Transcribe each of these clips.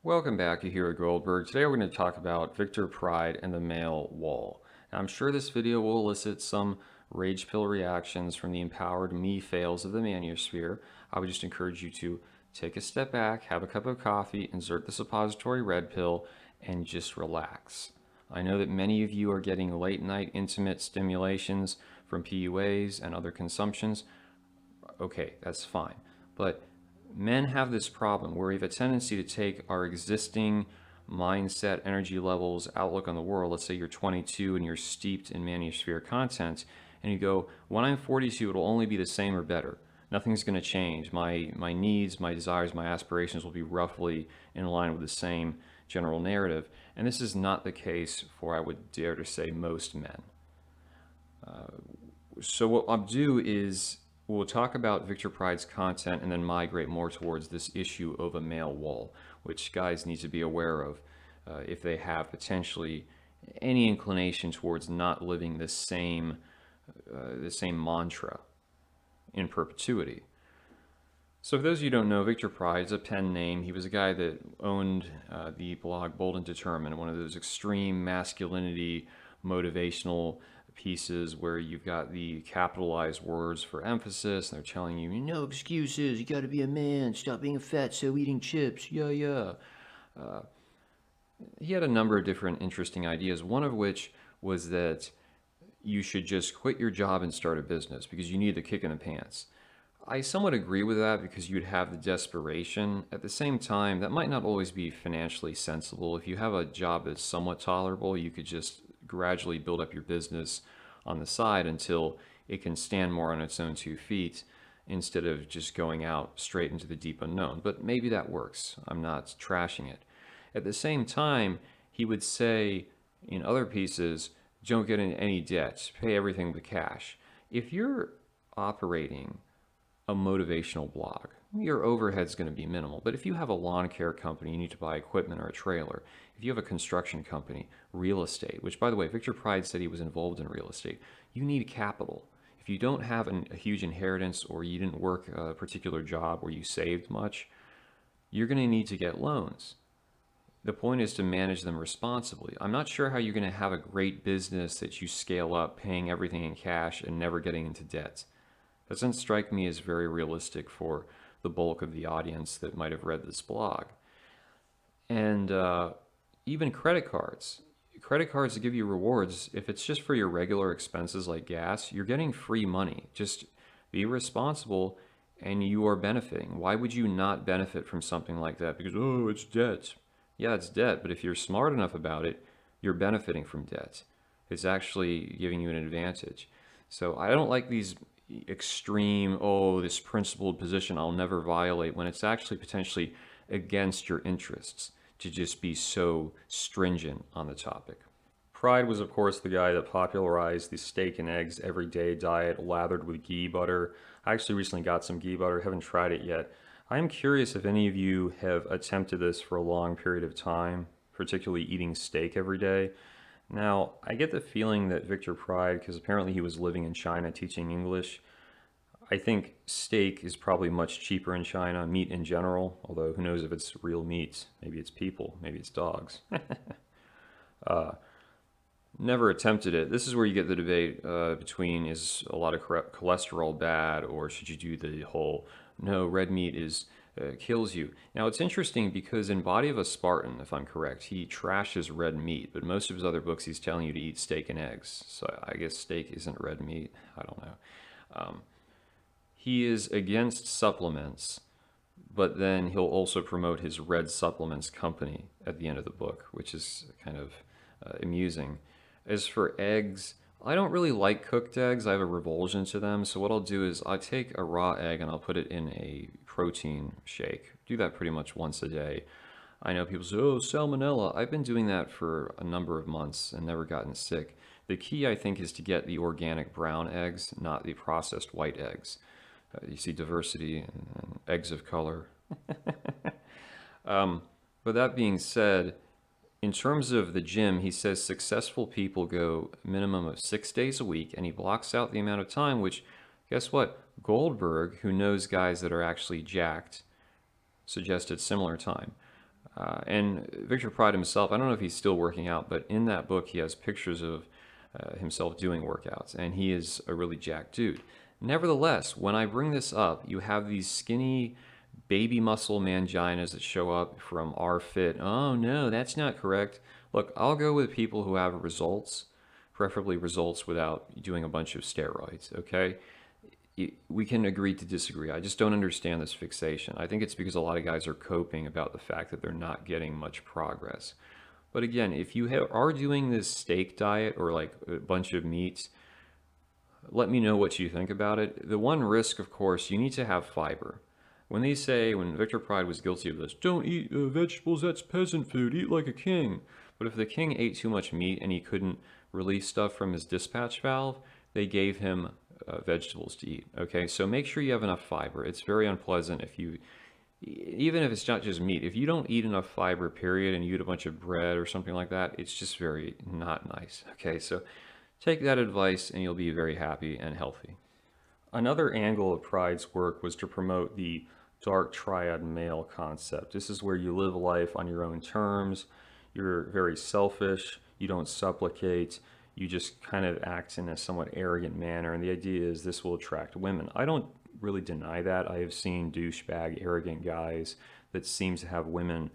Welcome back. You're here at Goldberg. Today we're going to talk about Victor Pride and the male wall. Now, I'm sure this video will elicit some rage pill reactions from the empowered me fails of the manosphere. I would just encourage you to take a step back, have a cup of coffee, insert the suppository red pill, and just relax. I know that many of you are getting late night intimate stimulations from PUAs and other consumptions. Okay, that's fine. But men have this problem where we have a tendency to take our existing mindset, energy levels, outlook on the world. Let's say you're 22 and you're steeped in manosphere content, and you go, when I'm 42, it'll only be the same or better. Nothing's going to change. My needs, my desires, my aspirations will be roughly in line with the same general narrative. And this is not the case for, I would dare to say, most men. So what I'll do is we'll talk about Victor Pride's content and then migrate more towards this issue of a male wall, which guys need to be aware of if they have potentially any inclination towards not living the same mantra in perpetuity. So for those of you who don't know, Victor Pride is a pen name. He was a guy that owned the blog Bold and Determined, one of those extreme masculinity motivational pieces where you've got the capitalized words for emphasis, and they're telling you, no excuses, you got to be a man, stop being fat, so eating chips, yeah. He had a number of different interesting ideas, one of which was that you should just quit your job and start a business because you need the kick in the pants. I somewhat agree with that because you'd have the desperation. At the same time, that might not always be financially sensible. If you have a job that's somewhat tolerable, you could just gradually build up your business on the side until it can stand more on its own 2 feet instead of just going out straight into the deep unknown. But maybe that works. I'm not trashing it. At the same time, he would say in other pieces, don't get into any debt, pay everything with cash. If you're operating a motivational blog, your overhead's going to be minimal. But if you have a lawn care company, you need to buy equipment or a trailer. If you have a construction company, real estate, which by the way, Victor Pride said he was involved in real estate, you need capital. If you don't have a huge inheritance or you didn't work a particular job where you saved much, you're going to need to get loans. The point is to manage them responsibly. I'm not sure how you're going to have a great business that you scale up paying everything in cash and never getting into debt. That doesn't strike me as very realistic for the bulk of the audience that might have read this blog. And even credit cards. Credit cards give you rewards. If it's just for your regular expenses like gas, you're getting free money. Just be responsible and you are benefiting. Why would you not benefit from something like that? Because, oh, it's debt. Yeah, it's debt, but if you're smart enough about it, you're benefiting from debt. It's actually giving you an advantage. So I don't like these extreme, oh, this principled position I'll never violate, when it's actually potentially against your interests to just be so stringent on the topic. Pride was, of course, the guy that popularized the steak and eggs everyday diet lathered with ghee butter. I actually recently got some ghee butter, haven't tried it yet. I'm curious if any of you have attempted this for a long period of time, particularly eating steak every day. Now, I get the feeling that Victor Pride, because apparently he was living in China teaching English, I think steak is probably much cheaper in China, meat in general, although who knows if it's real meat. Maybe it's people, maybe it's dogs. Never attempted it. This is where you get the debate between is a lot of cholesterol bad or should you do the whole, no, red meat is kills you. Now it's interesting because in Body of a Spartan, if I'm correct, he trashes red meat, but most of his other books he's telling you to eat steak and eggs. So I guess steak isn't red meat. I don't know. He is against supplements, but then he'll also promote his red supplements company at the end of the book, which is kind of amusing. As for eggs, I don't really like cooked eggs. I have a revulsion to them. So what I'll do is I take a raw egg and I'll put it in a protein shake. Do that pretty much once a day. I know people say, oh, salmonella. I've been doing that for a number of months and never gotten sick. The key, I think, is to get the organic brown eggs, not the processed white eggs. You see diversity and eggs of color. But that being said, in terms of the gym, he says successful people go minimum of 6 days a week, and he blocks out the amount of time, which, guess what? Goldberg, who knows guys that are actually jacked, suggested similar time. And Victor Pride himself, I don't know if he's still working out, but in that book he has pictures of himself doing workouts, and he is a really jacked dude. Nevertheless, when I bring this up, you have these skinny baby muscle manginas that show up from our fit. Oh no, that's not correct. Look, I'll go with people who have results, preferably results without doing a bunch of steroids, okay? We can agree to disagree. I just don't understand this fixation. I think it's because a lot of guys are coping about the fact that they're not getting much progress. But again, if you are doing this steak diet or like a bunch of meats, let me know what you think about it. The one risk, of course, you need to have fiber. When Victor Pride was guilty of this, don't eat vegetables, that's peasant food, eat like a king. But if the king ate too much meat and he couldn't release stuff from his dispatch valve, they gave him vegetables to eat. Okay, so make sure you have enough fiber. It's very unpleasant if you, even if it's not just meat, if you don't eat enough fiber, period, and you eat a bunch of bread or something like that, it's just very not nice. Okay, so take that advice and you'll be very happy and healthy. Another angle of Pride's work was to promote the Dark Triad male concept. This is where you live life on your own terms. You're very selfish. You don't supplicate. You just kind of act in a somewhat arrogant manner. And the idea is this will attract women. I don't really deny that. I have seen douchebag, arrogant guys that seem to have women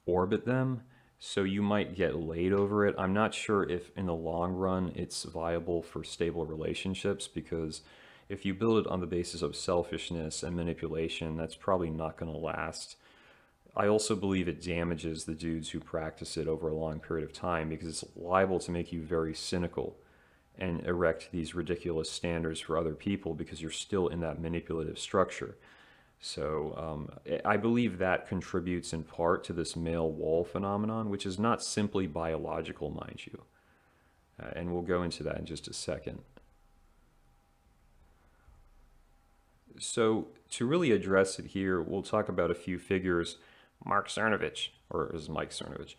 orbit them. So you might get laid over it. I'm not sure if in the long run it's viable for stable relationships, because if you build it on the basis of selfishness and manipulation, that's probably not going to last. I also believe it damages the dudes who practice it over a long period of time, because it's liable to make you very cynical and erect these ridiculous standards for other people because you're still in that manipulative structure. So I believe that contributes in part to this male wall phenomenon, which is not simply biological, mind you. And we'll go into that in just a second. So to really address it here, we'll talk about a few figures. Mark Cernovich, or is Mike Cernovich,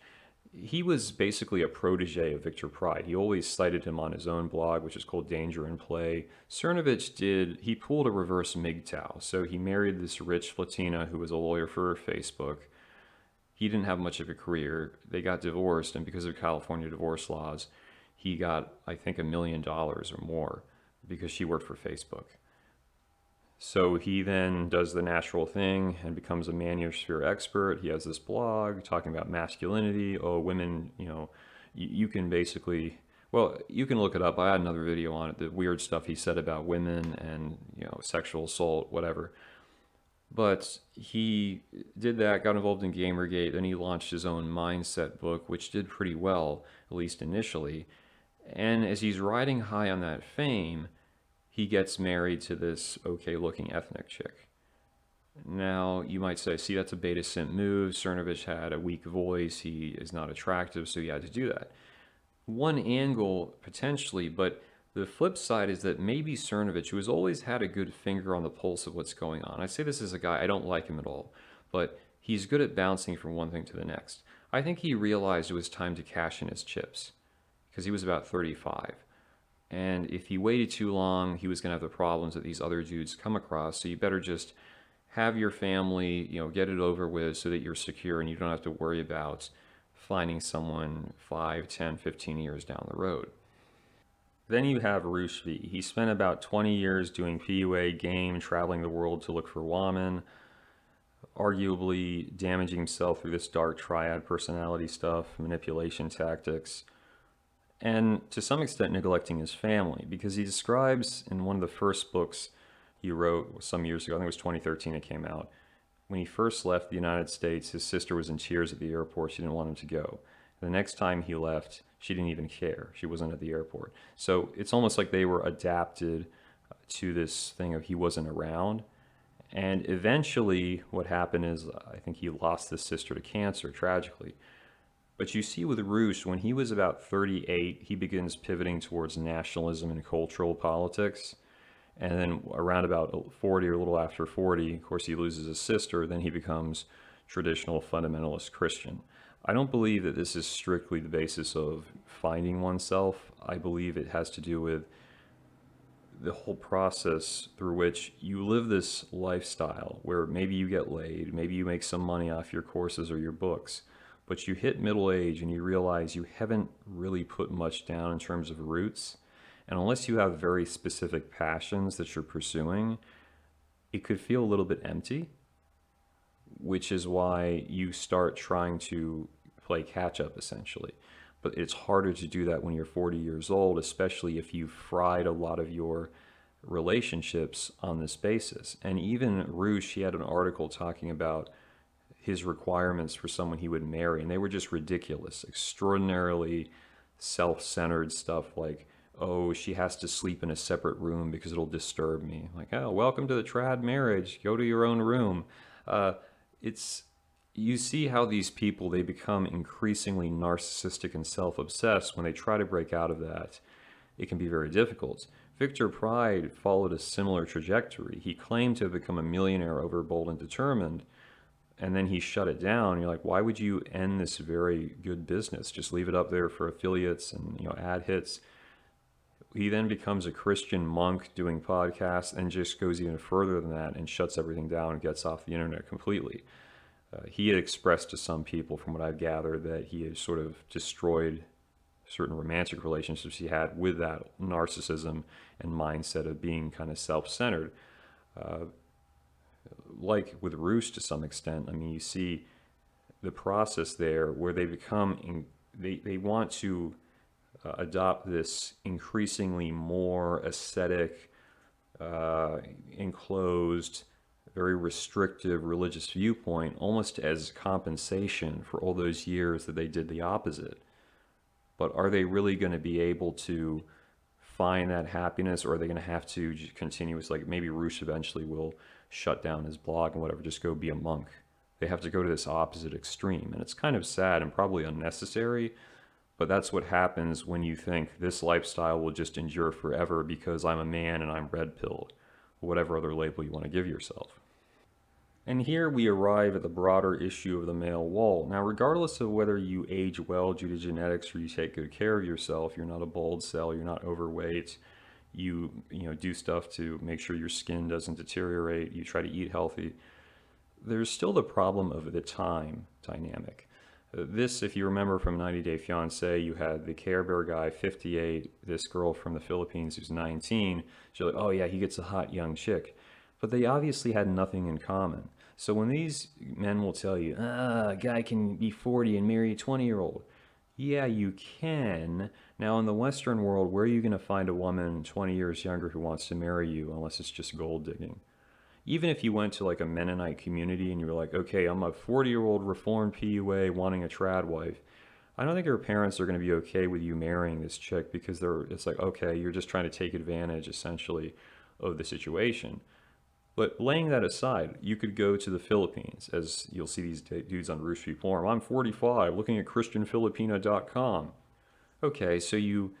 he was basically a protege of Victor Pride. He always cited him on his own blog, which is called Danger in Play. Cernovich he pulled a reverse MGTOW. So he married this rich Latina who was a lawyer for Facebook. He didn't have much of a career. They got divorced, and because of California divorce laws, he got, I think, $1 million or more because she worked for Facebook. So he then does the natural thing and becomes a manosphere expert. He has this blog talking about masculinity. Oh, women, you can basically, well, you can look it up. I had another video on it, the weird stuff he said about women and, sexual assault, whatever. But he did that, got involved in Gamergate, then he launched his own mindset book, which did pretty well, at least initially. And as he's riding high on that fame, he gets married to this okay-looking ethnic chick. Now, you might say, see, that's a beta simp move. Cernovich had a weak voice. He is not attractive, so he had to do that. One angle, potentially, but the flip side is that maybe Cernovich, who has always had a good finger on the pulse of what's going on. I say this as a guy, I don't like him at all, but he's good at bouncing from one thing to the next. I think he realized it was time to cash in his chips, because he was about 35. And if he waited too long, he was going to have the problems that these other dudes come across. So you better just have your family, get it over with so that you're secure and you don't have to worry about finding someone 5, 10, 15 years down the road. Then you have Rushdie. He spent about 20 years doing PUA game, traveling the world to look for women, arguably damaging himself through this dark triad personality stuff, manipulation tactics, and to some extent neglecting his family, because he describes in one of the first books he wrote some years ago, I think it was 2013 it came out, when he first left the United States, his sister was in tears at the airport. She didn't want him to go. The next time he left, she didn't even care. She wasn't at the airport. So it's almost like they were adapted to this thing of he wasn't around. And eventually what happened is I think he lost his sister to cancer, tragically. But you see with Roosh, when he was about 38, he begins pivoting towards nationalism and cultural politics. And then around about 40 or a little after 40, of course, he loses his sister. Then he becomes traditional fundamentalist Christian. I don't believe that this is strictly the basis of finding oneself. I believe it has to do with the whole process through which you live this lifestyle where maybe you get laid, maybe you make some money off your courses or your books, but you hit middle age and you realize you haven't really put much down in terms of roots. And unless you have very specific passions that you're pursuing, it could feel a little bit empty, which is why you start trying to play catch up essentially. But it's harder to do that when you're 40 years old, especially if you've fried a lot of your relationships on this basis. And even Roosh, he had an article talking about his requirements for someone he would marry, and they were just ridiculous, extraordinarily self centered stuff like, oh, she has to sleep in a separate room because it'll disturb me. Like, oh, welcome to the trad marriage. Go to your own room. Uh, it's you see how these people they become increasingly narcissistic and self-obsessed when they try to break out of that. It can be very difficult. Victor Pride followed a similar trajectory. He claimed to have become a millionaire overbold and determined, and then he shut it down. You're like, why would you end this very good business? Just leave it up there for affiliates and ad hits. He then becomes a Christian monk doing podcasts and just goes even further than that and shuts everything down and gets off the internet completely. He had expressed to some people, from what I've gathered, that he had sort of destroyed certain romantic relationships he had with that narcissism and mindset of being kind of self-centered. Uh, like with Roos to some extent, I mean, you see the process there where they become, they want to adopt this increasingly more ascetic, uh, enclosed, very restrictive religious viewpoint almost as compensation for all those years that they did the opposite. But are they really going to be able to find that happiness, or are they going to have to continue? It's like maybe Roosh eventually will shut down his blog and whatever, just go be a monk. They have to go to this opposite extreme. And it's kind of sad and probably unnecessary, but that's what happens when you think this lifestyle will just endure forever because I'm a man and I'm red pilled, or whatever other label you want to give yourself. And here we arrive at the broader issue of the male wall. Now, regardless of whether you age well due to genetics or you take good care of yourself, you're not a bald cell, you're not overweight, you do stuff to make sure your skin doesn't deteriorate, you try to eat healthy, there's still the problem of the time dynamic. This, if you remember from 90 Day Fiancé, you had the Care Bear guy, 58, this girl from the Philippines who's 19. She's like, oh yeah, he gets a hot young chick. But they obviously had nothing in common. So when these men will tell you, a guy can be 40 and marry a 20-year-old, yeah, you can. Now, in the Western world, where are you going to find a woman 20 years younger who wants to marry you unless it's just gold digging? Even if you went to like a Mennonite community and you were like, okay, I'm a 40-year-old reformed PUA wanting a trad wife, I don't think your parents are going to be okay with you marrying this chick because it's like, okay, you're just trying to take advantage essentially of the situation. But laying that aside, you could go to the Philippines, as you'll see these dudes on Roosh Forum. I'm 45, looking at ChristianFilipina.com. Okay, so you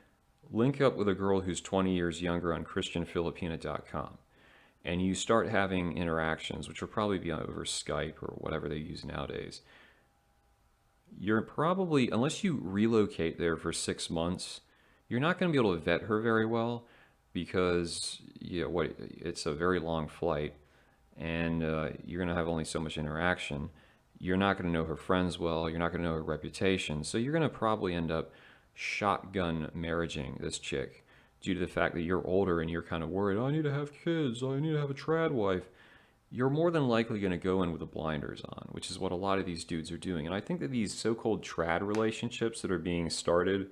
link up with a girl who's 20 years younger on ChristianFilipina.com, and you start having interactions, which will probably be over Skype or whatever they use nowadays. You're probably, unless you relocate there for 6 months, you're not going to be able to vet her very well because it's a very long flight and you're going to have only so much interaction. You're not going to know her friends well. You're not going to know her reputation. So you're going to probably end up shotgun marrying this chick due to the fact that you're older and you're kind of worried, oh, I need to have kids. Oh, I need to have a trad wife. You're more than likely going to go in with the blinders on, which is what a lot of these dudes are doing. And I think that these so-called trad relationships that are being started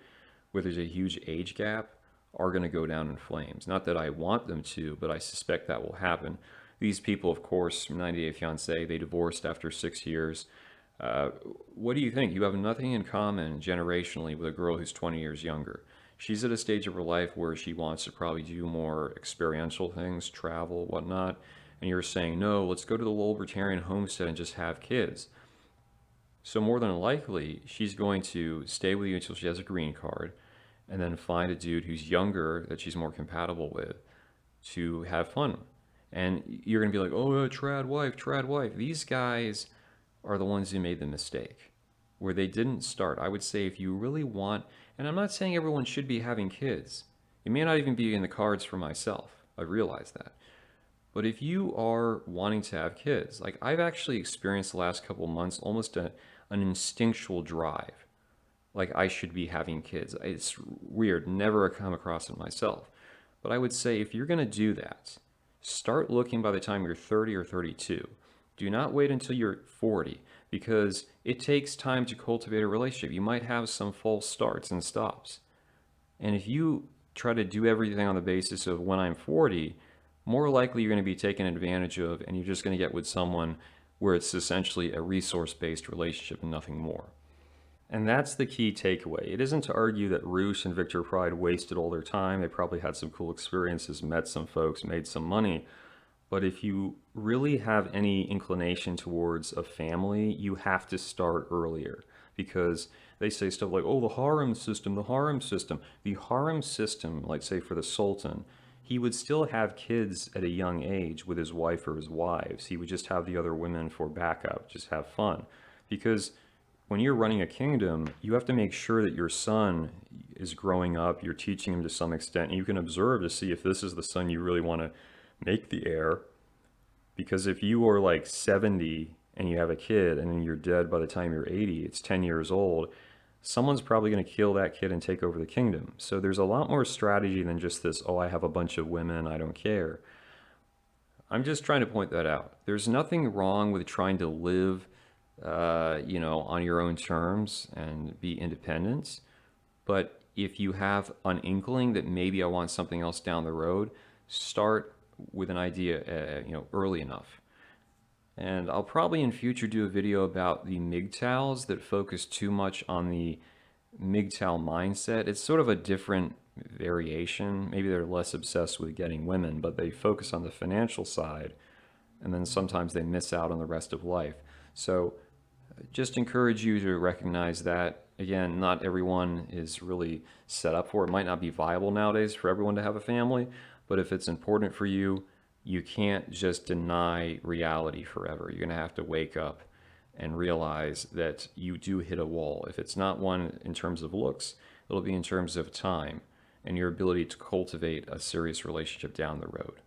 where there's a huge age gap are going to go down in flames. Not that I want them to, but I suspect that will happen. These people, of course, from 90 Day Fiancé, they divorced after 6 years. Uh, what do you think? You have nothing in common generationally with a girl who's 20 years younger. She's at a stage of her life where she wants to probably do more experiential things, travel, whatnot. And you're saying, no, let's go to the libertarian homestead and just have kids. So more than likely, she's going to stay with you until she has a green card and then find a dude who's younger that she's more compatible with to have fun. And you're going to be like, oh, trad wife, trad wife. These guys are the ones who made the mistake where they didn't start. I would say if you really want, and I'm not saying everyone should be having kids. It may not even be in the cards for myself. I realize that. But if you are wanting to have kids, like I've actually experienced the last couple of months almost an instinctual drive, like I should be having kids. It's weird, never come across it myself. But I would say if you're going to do that, start looking by the time you're 30 or 32. Do not wait until you're 40 because it takes time to cultivate a relationship. You might have some false starts and stops. And if you try to do everything on the basis of when I'm 40, more likely you're going to be taken advantage of and you're just going to get with someone where it's essentially a resource based relationship and nothing more. And that's the key takeaway. It isn't to argue that Roosh and Victor Pride wasted all their time. They probably had some cool experiences, met some folks, made some money. But if you really have any inclination towards a family, you have to start earlier because they say stuff like, oh, the harem system, the harem system. The harem system, like say for the Sultan, he would still have kids at a young age with his wife or his wives. He would just have the other women for backup, just have fun. Because when you're running a kingdom, you have to make sure that your son is growing up, you're teaching him to some extent, and you can observe to see if this is the son you really want to make the heir. Because if you are like 70 and you have a kid and then you're dead by the time you're 80, it's 10 years old, someone's probably going to kill that kid and take over the kingdom. So there's a lot more strategy than just this, oh, I have a bunch of women, I don't care. I'm just trying to point that out. There's nothing wrong with trying to live, on your own terms and be independent. But if you have an inkling that maybe I want something else down the road, start with an idea, early enough. And I'll probably in future do a video about the MGTOWs that focus too much on the MGTOW mindset. It's sort of a different variation. Maybe they're less obsessed with getting women, but they focus on the financial side, and then sometimes they miss out on the rest of life. So just encourage you to recognize that. Again, not everyone is really set up for it. It might not be viable nowadays for everyone to have a family, but if it's important for you, you can't just deny reality forever. You're going to have to wake up and realize that you do hit a wall. If it's not one in terms of looks, it'll be in terms of time and your ability to cultivate a serious relationship down the road.